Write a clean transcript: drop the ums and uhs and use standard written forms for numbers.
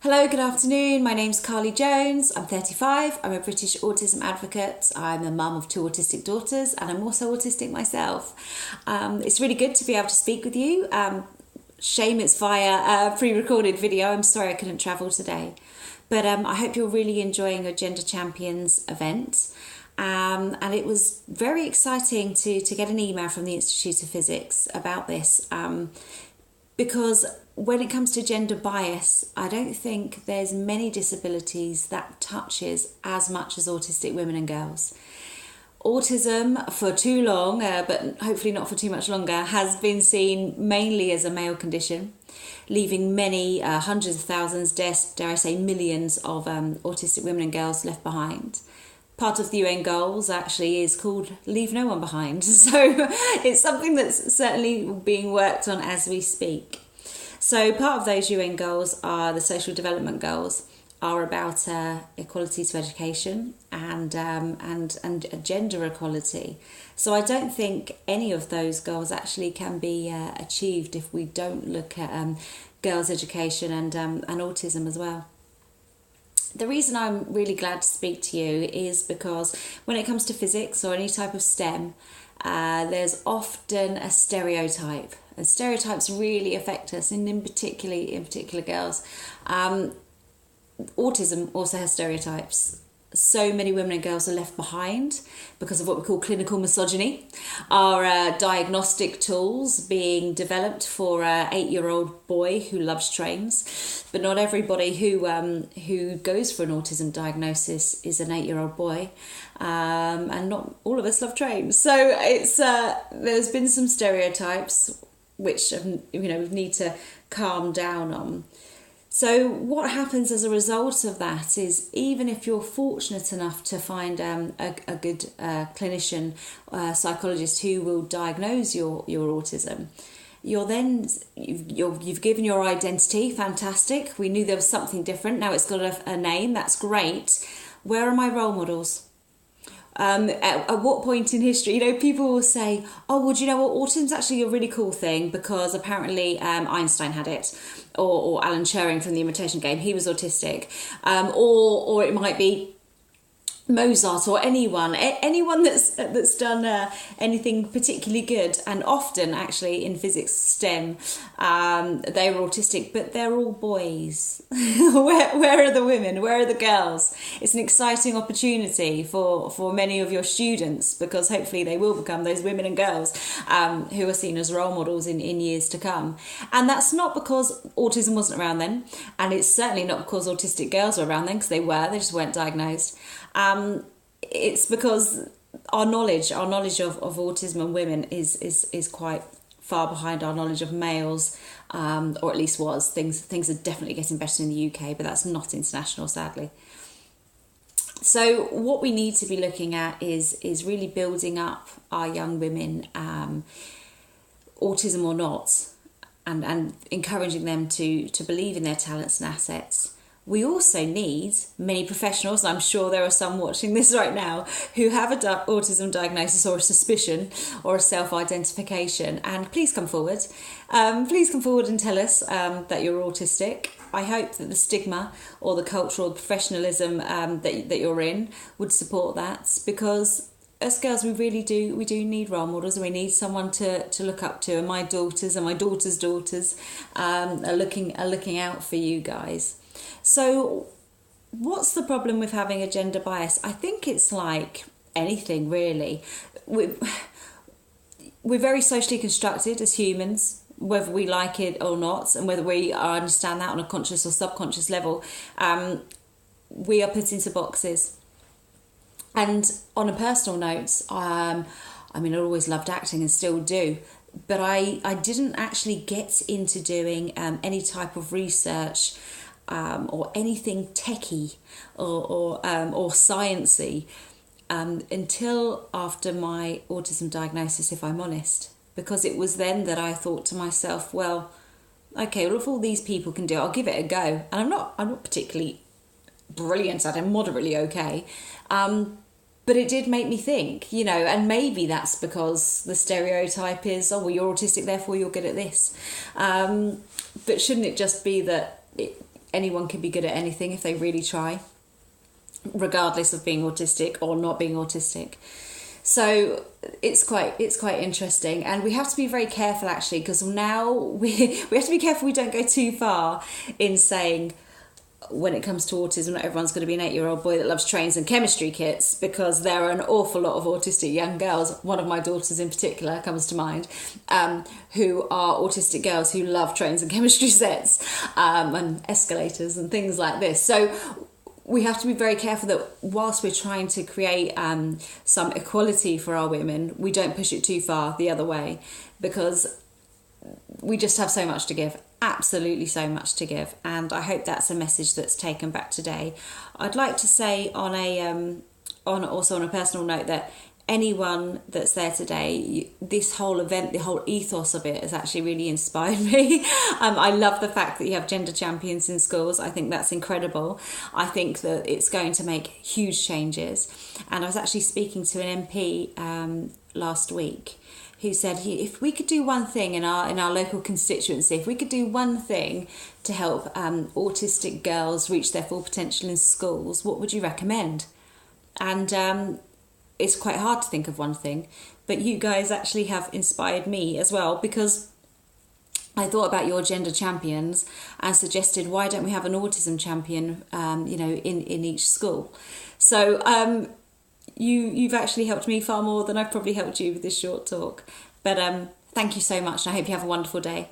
Hello, good afternoon. My name's Carly Jones. I'm 35. I'm a British autism advocate. I'm a mum of two autistic daughters and I'm also autistic myself. It's really good to be able to speak with you. Shame it's via a pre-recorded video. I'm sorry I couldn't travel today. But I hope you're really enjoying your Gender Champions event. And it was very exciting to get an email from the Institute of Physics about this because when it comes to gender bias, I don't think there's many disabilities that touches as much as autistic women and girls. Autism for too long, but hopefully not for too much longer, has been seen mainly as a male condition, leaving many hundreds of thousands, dare I say millions of autistic women and girls left behind. Part of the UN goals actually is called Leave No One Behind. So it's something that's certainly being worked on as we speak. So part of those UN goals are the social development goals, are about equality to education and gender equality. So I don't think any of those goals actually can be achieved if we don't look at girls' education and autism as well. The reason I'm really glad to speak to you is because when it comes to physics or any type of STEM, there's often a stereotype. And stereotypes really affect us, and in particular girls. Autism also has stereotypes. So many women and girls are left behind because of what we call clinical misogyny. Our diagnostic tools being developed for an 8-year-old boy who loves trains, but not everybody who goes for an autism diagnosis is an 8-year-old boy, and not all of us love trains. So it's there's been some stereotypes which we need to calm down on. So what happens as a result of that is, even if you're fortunate enough to find a good clinician, psychologist who will diagnose your autism, you've given your identity. Fantastic. We knew there was something different. Now it's got a name. That's great. Where are my role models? At what point in history, people will say, oh, well, do you know what, autism's actually a really cool thing because apparently Einstein had it, or Alan Turing from The Imitation Game, he was autistic, or it might be Mozart or anyone that's done anything particularly good. And often actually in physics STEM they were autistic, but they're all boys. where are the women, where are the girls? It's an exciting opportunity for many of your students, because hopefully they will become those women and girls who are seen as role models in years to come. And that's not because autism wasn't around then, and it's certainly not because autistic girls were around then, because they just weren't diagnosed. It's because our knowledge of autism and women is quite far behind our knowledge of males, or at least was. Things are definitely getting better in the UK, but that's not international, sadly. So what we need to be looking at is really building up our young women, autism or not, and encouraging them to believe in their talents and assets. We also need many professionals, and I'm sure there are some watching this right now, who have an autism diagnosis or a suspicion or a self-identification. And please come forward. Please come forward and tell us that you're autistic. I hope that the stigma or the cultural professionalism that you're in would support that, because as girls, we do need role models, and we need someone to look up to. And my daughters and my daughters' daughters are looking out for you guys. So what's the problem with having a gender bias? I think it's like anything, really. We're very socially constructed as humans, whether we like it or not, and whether we understand that on a conscious or subconscious level. We are put into boxes. And on a personal note, I always loved acting and still do, but I didn't actually get into doing any type of research or anything techie or sciencey until after my autism diagnosis, if I'm honest, because it was then that I thought to myself, well, okay, well, if all these people can do it, I'll give it a go. And I'm not particularly brilliant at it, moderately okay, but it did make me think, and maybe that's because the stereotype is, oh, well, you're autistic, therefore you're good at this, but shouldn't it just be that anyone can be good at anything if they really try, regardless of being autistic or not being autistic. So it's quite interesting, and we have to be very careful actually, because now we have to be careful we don't go too far in saying, when it comes to autism, not everyone's going to be an 8-year-old boy that loves trains and chemistry kits, because there are an awful lot of autistic young girls, one of my daughters in particular comes to mind, who are autistic girls who love trains and chemistry sets, and escalators and things like this. So we have to be very careful that whilst we're trying to create some equality for our women, we don't push it too far the other way, because we just have so much to give, absolutely so much to give. And I hope that's a message that's taken back today. I'd like to say on a personal note that anyone that's there today, this whole event, the whole ethos of it has actually really inspired me. I love the fact that you have gender champions in schools. I think that's incredible. I think that it's going to make huge changes. And I was actually speaking to an MP last week who said, if we could do one thing in our local constituency, if we could do one thing to help autistic girls reach their full potential in schools, what would you recommend? And it's quite hard to think of one thing, but you guys actually have inspired me as well, because I thought about your gender champions and suggested, why don't we have an autism champion, in each school? So you've actually helped me far more than I've probably helped you with this short talk. But thank you so much, and I hope you have a wonderful day.